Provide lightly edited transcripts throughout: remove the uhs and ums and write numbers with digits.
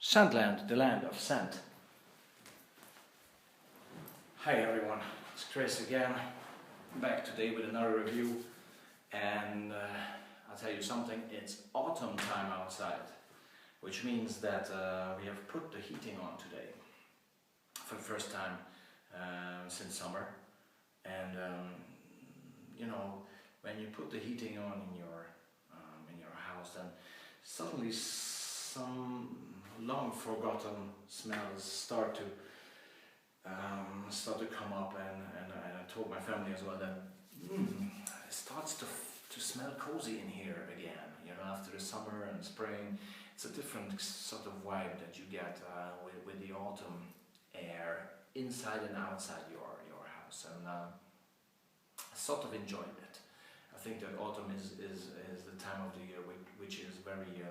Scentland, the land of scent. Hi everyone, it's Chris again, back today with another review, and I'll tell you something, it's autumn time outside, which means that we have put the heating on today for the first time since summer. And you know, when you put the heating on in your house, then suddenly some long forgotten smells start to come up, and I told my family as well that it starts to smell cozy in here again. You know, after the summer and spring, it's a different sort of vibe that you get with the autumn air inside and outside your house, and I sort of enjoyed it. I think that autumn is the time of the year which is very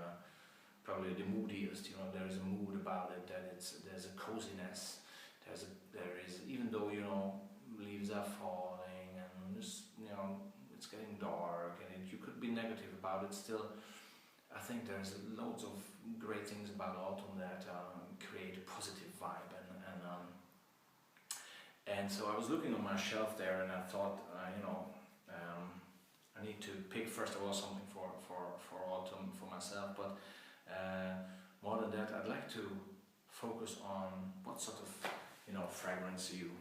probably the moodiest. You know, there is a mood about it, that there's a coziness. There is, even though, you know, leaves are falling and just, you know, it's getting dark, and you could be negative about it, still I think there's loads of great things about autumn that create a positive vibe, and so I was looking on my shelf there, and I thought, I need to pick first of all something for autumn for myself, but more than that, I'd like to focus on what sort of, you know, fragrance you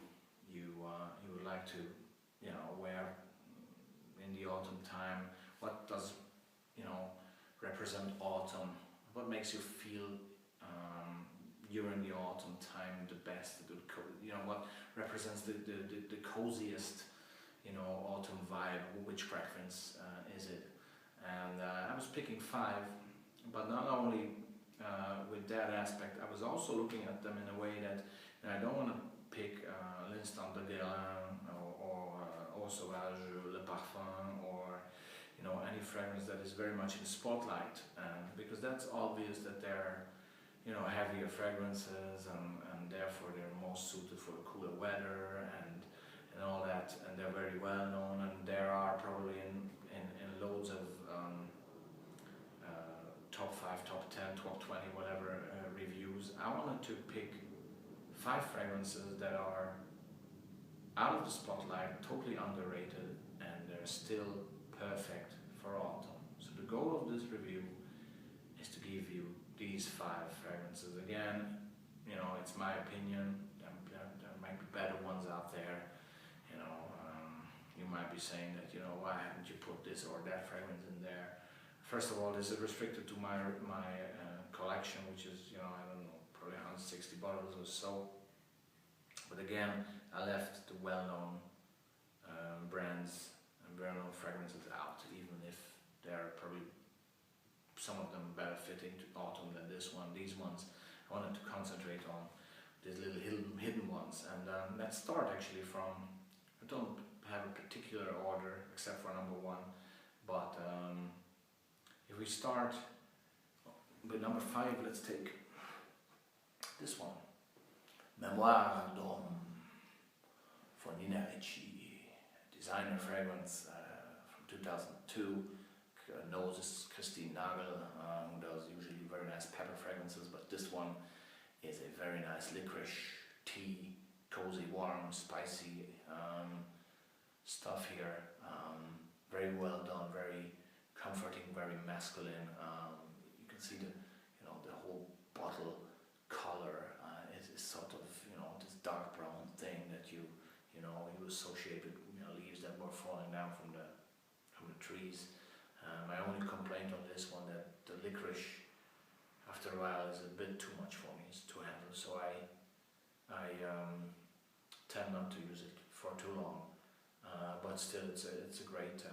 would like to, you know, wear in the autumn time. What does, you know, represent autumn? What makes you feel during the autumn time the best? You know, what represents the coziest, you know, autumn vibe? Which fragrance is it? And I was picking 5, but not only with that aspect, I was also looking at them in a way that I don't want to pick L'Instant de Guerlain or Eau Sauvage, Le Parfum, or, you know, any fragrance that is very much in spotlight, because that's obvious that they're, you know, heavier fragrances, and therefore they're most suited for the cooler weather and all that, and they're very well known, and there are probably in loads of top 5, top 10, top 20, whatever reviews. I wanted to pick 5 fragrances that are out of the spotlight, totally underrated, and they're still perfect for autumn. So the goal of this review is to give you these 5 fragrances. Again, you know, it's my opinion. There might be better ones out there. You know, you might be saying that, you know, why haven't you put this or that fragrance in there? First of all, this is restricted to my collection, which is, you know, I don't know, probably 160 bottles or so. But again, I left the well-known brands and well-known fragrances out, even if they're probably some of them better fitting to autumn than this one. These ones, I wanted to concentrate on these little hidden ones. And let's start actually from, I don't have a particular order except for number 1, but if we start with number 5, let's take this one, Memoire d'Homme for Nina Ricci, designer fragrance from 2002. Knows is Christine Nagel, who does usually very nice pepper fragrances, but this one is a very nice licorice tea, cozy, warm, spicy stuff here. Very well done, very comforting, very masculine. You can see the whole bottle color is sort of, you know, this dark brown thing that you associate with, you know, leaves that were falling down from the trees. My only complaint on this one, that the licorice after a while is a bit too much for me to handle, so I tend not to use it for too long. But still, it's a great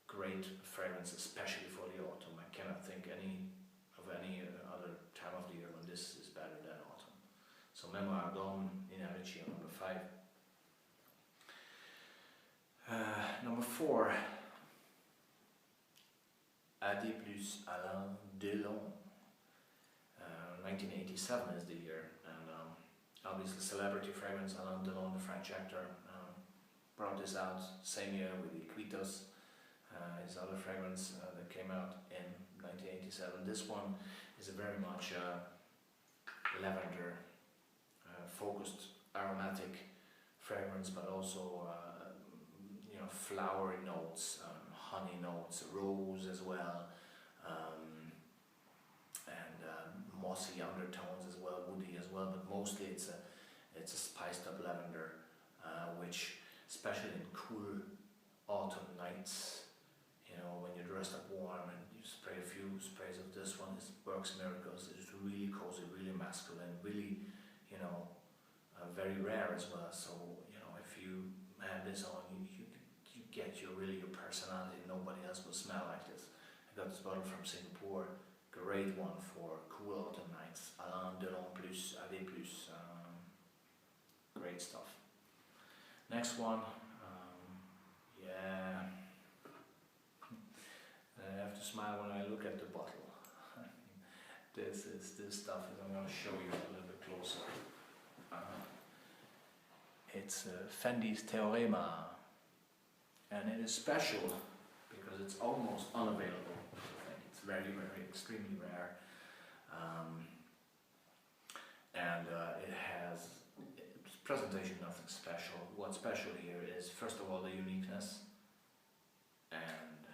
great fragrance, especially for the autumn. I cannot think of any other time of the year when this is better than autumn. So Memoire d'Homme, Nina Ricci on number 5. Number 4, Adi plus Alain Delon. 1987 is the year, and obviously celebrity fragrance. Alain Delon, the French actor, brought this out same year with Iquitos, his other fragrance that came out in 1987. This one is a very much lavender focused aromatic fragrance, but also you know, flowery notes, honey notes, rose as well, and mossy undertones as well, woody as well. But mostly it's a spiced up lavender, which especially in cool autumn nights, you know, when you're dressed up warm and you spray a few sprays of this one, it works miracles. It's really cozy, really masculine, really, you know, very rare as well. So, you know, if you have this on, you get your personality. Nobody else will smell like this. I got this bottle from Singapore, great one for cool autumn nights. Alain Delon plus, AD plus, great stuff. Next one, yeah, I have to smile when I look at the bottle. This stuff is, I'm going to show you a little bit closer. It's Fendi's Terrema, and it is special because it's almost unavailable. It's very, very extremely rare, and it has its presentation, nothing special. What's special here is, first of all, the uniqueness, and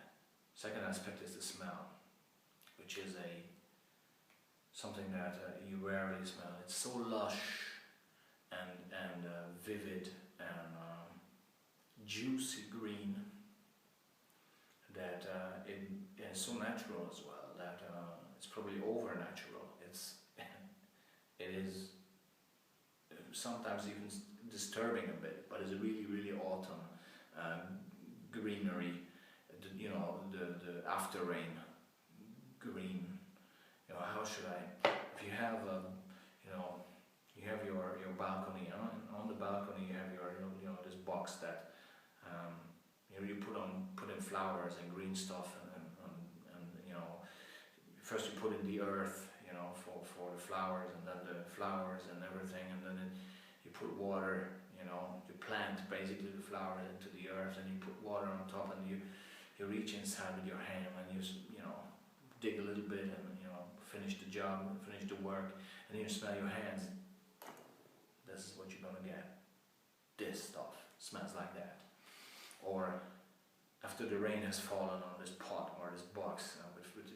second aspect is the smell, which is something that you rarely smell. It's so lush and vivid and juicy green that it is so natural as well that it's probably over natural. It is sometimes even disturbing a bit, but it's really, really autumn greenery. You know, the after rain green. You know, how should I? If you have you know, you have your balcony, and on the balcony you have your you know this box that you put in flowers and green stuff, and you know, first you put in the earth, you know, for the flowers, and then the flowers and everything, and then you put water, you know, you plant basically the flowers into the earth, and you put water on top, and you reach inside with your hand, and you know, dig a little bit, and you know, finish the job, finish the work, and then you smell your hands. This is what you're gonna get. This stuff smells like that. Or after the rain has fallen on this pot or this box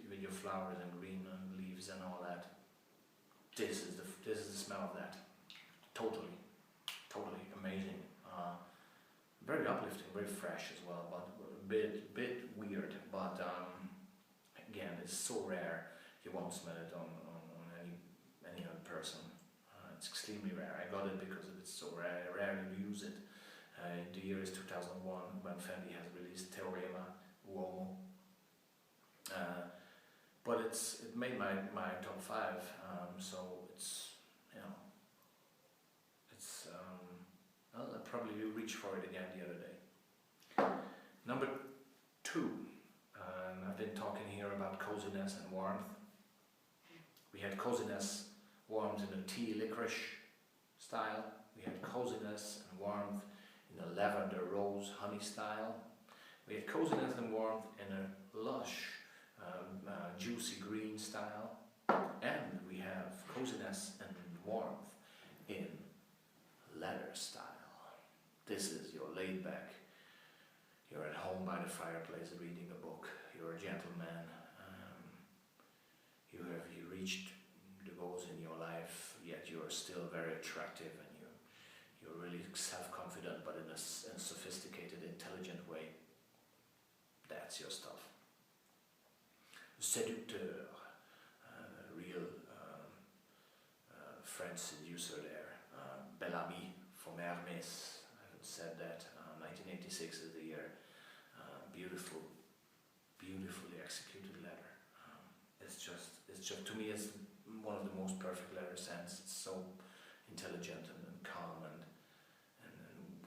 with your flowers and green leaves and all that, this is the smell of that. Totally amazing. Very uplifting, very fresh as well, but a bit weird. But again, it's so rare you won't smell it on any other person. It's extremely rare. I got it because it's so rare. I rarely use it. The year is 2001 when Fendi has released Terrema Uomo. But it made my top 5. So it's, you know, it's I'll probably reach for it again the other day. Number 2, and I've been talking here about coziness and warmth. We had coziness, warmth in the tea licorice style. We had coziness and warmth in the lavender rose honey style. We had coziness and warmth in a lush juicy green style, and we have coziness and warmth in leather style. This is your laid back, you're at home by the fireplace reading a book, you're a gentleman, you reached the goals in your life, yet you're still very attractive, and you're really self-confident, but in a sophisticated, intelligent way. That's your stuff. Séducteur, real French seducer there. Bel Ami from Hermès, I haven't said that. 1986 is the year. Beautifully executed leather. It's just to me, it's one of the most perfect leather scents. It's so intelligent and calm and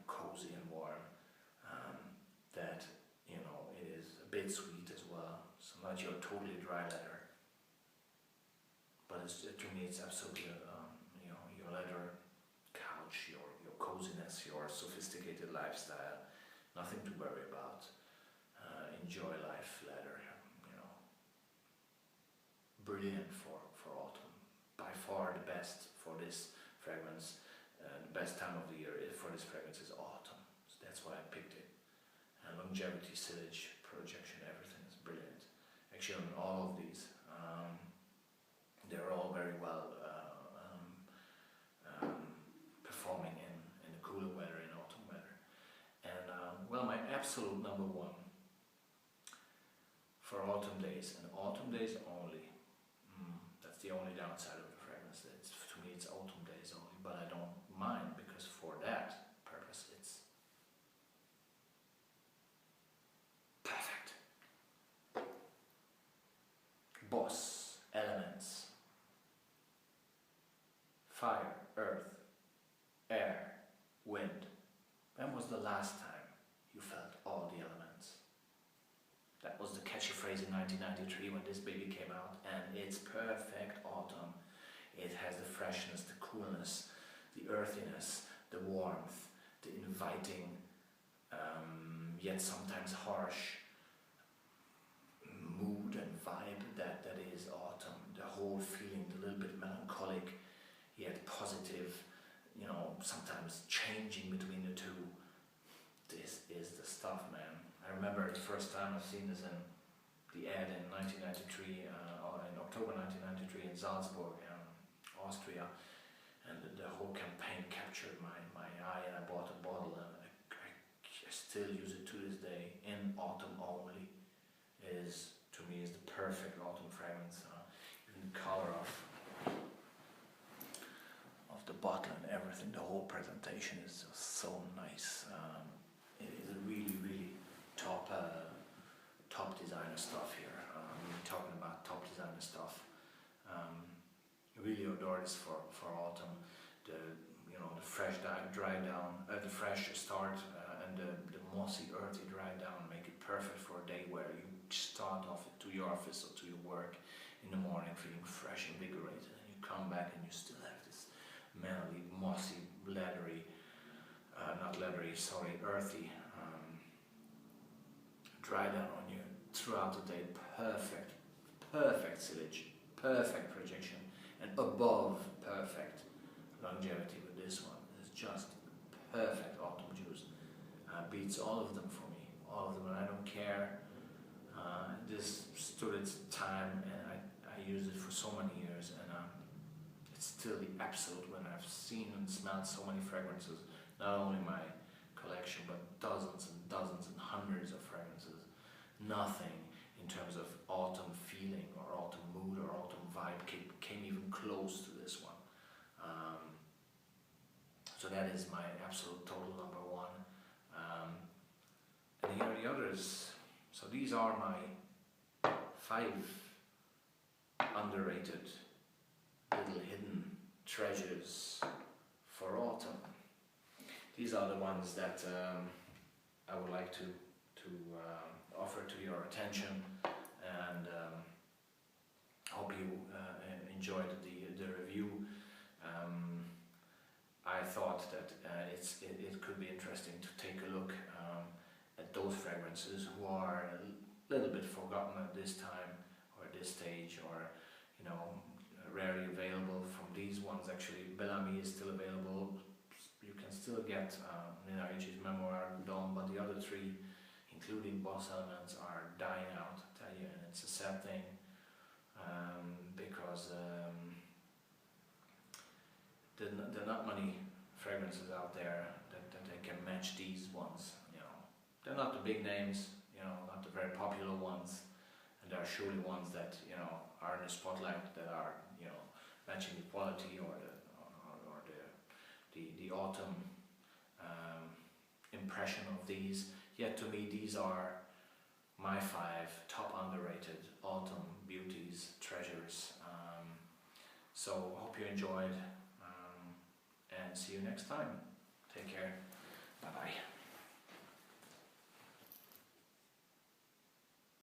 cozy and warm, that, you know, it is a bit sweet as well. So not your totally dry leather, but to me it's absolutely you know, your leather couch, your coziness, your sophisticated lifestyle. Nothing to worry about. Enjoy life leather. You know, brilliant for best for this fragrance. The best time of the year for this fragrance is autumn, so that's why I picked it. And longevity, sillage, projection, everything is brilliant. Actually, on all of these, they're all very well performing in the cooler weather, in autumn weather. And well, my absolute number one for autumn days, and autumn days only. That's the only downside of the fragrance. To me, it's autumn days only, but I don't mind, because for that purpose, it's perfect. Boss elements: fire, earth, air, wind. When was the last time you felt all the elements? That was the catchy phrase in 1993 when this baby came out, and it's perfect autumn. It has the freshness, the coolness, the earthiness, the warmth, the inviting, yet sometimes harsh mood and vibe that is autumn. The whole feeling, the little bit melancholic, yet positive, you know, sometimes changing between the two. This is the stuff, man. I remember the first time I've seen this in the ad in 1993, or in October 1993 in Salzburg, Austria, and the whole campaign captured my eye, and I bought a bottle, and I still use it to this day. In autumn only, is to me is the perfect autumn fragrance. Even the color of the bottle and everything, the whole presentation is just so nice. It is really top designer stuff here. We're talking about top designer stuff. Really adore this for autumn. The fresh dry down, the fresh start, and the mossy earthy dry down make it perfect for a day where you start off to your office or to your work in the morning feeling fresh, invigorated, and you come back and you still have this manly, mossy, earthy dry down on you throughout the day. Perfect sillage, perfect projection, and above perfect longevity with this one. It's just perfect autumn juice. Beats all of them for me, all of them, and I don't care. This stood its time, and I used it for so many years, and it's still the absolute winner. I've seen and smelled so many fragrances, not only my collection, but dozens and dozens and hundreds of fragrances. Nothing in terms of autumn feeling or autumn mood or autumn vibe came even close to this one. So that is my absolute total number one. And here are the others. So these are my 5 underrated little hidden treasures for autumn. These are the ones that I would like to offer to your attention, and hope you enjoyed the review. I thought that it could be interesting to take a look at those fragrances who are a little bit forgotten at this time or at this stage, or rarely available. From these ones, actually, Bellamy is still available. You can still get Nina Ricci's Memoir, Dawn, but the other 3, including Boss Elements, are dying out, I tell you, and it's a sad thing, because there are not many fragrances out there that they can match these ones. They're not the big names, not the very popular ones, and there are surely ones that are in the spotlight that are matching the quality or the autumn impression of these. Yet to me, these are my 5 top underrated autumn beauties, treasures. So hope you enjoyed, and see you next time. Take care. Bye bye.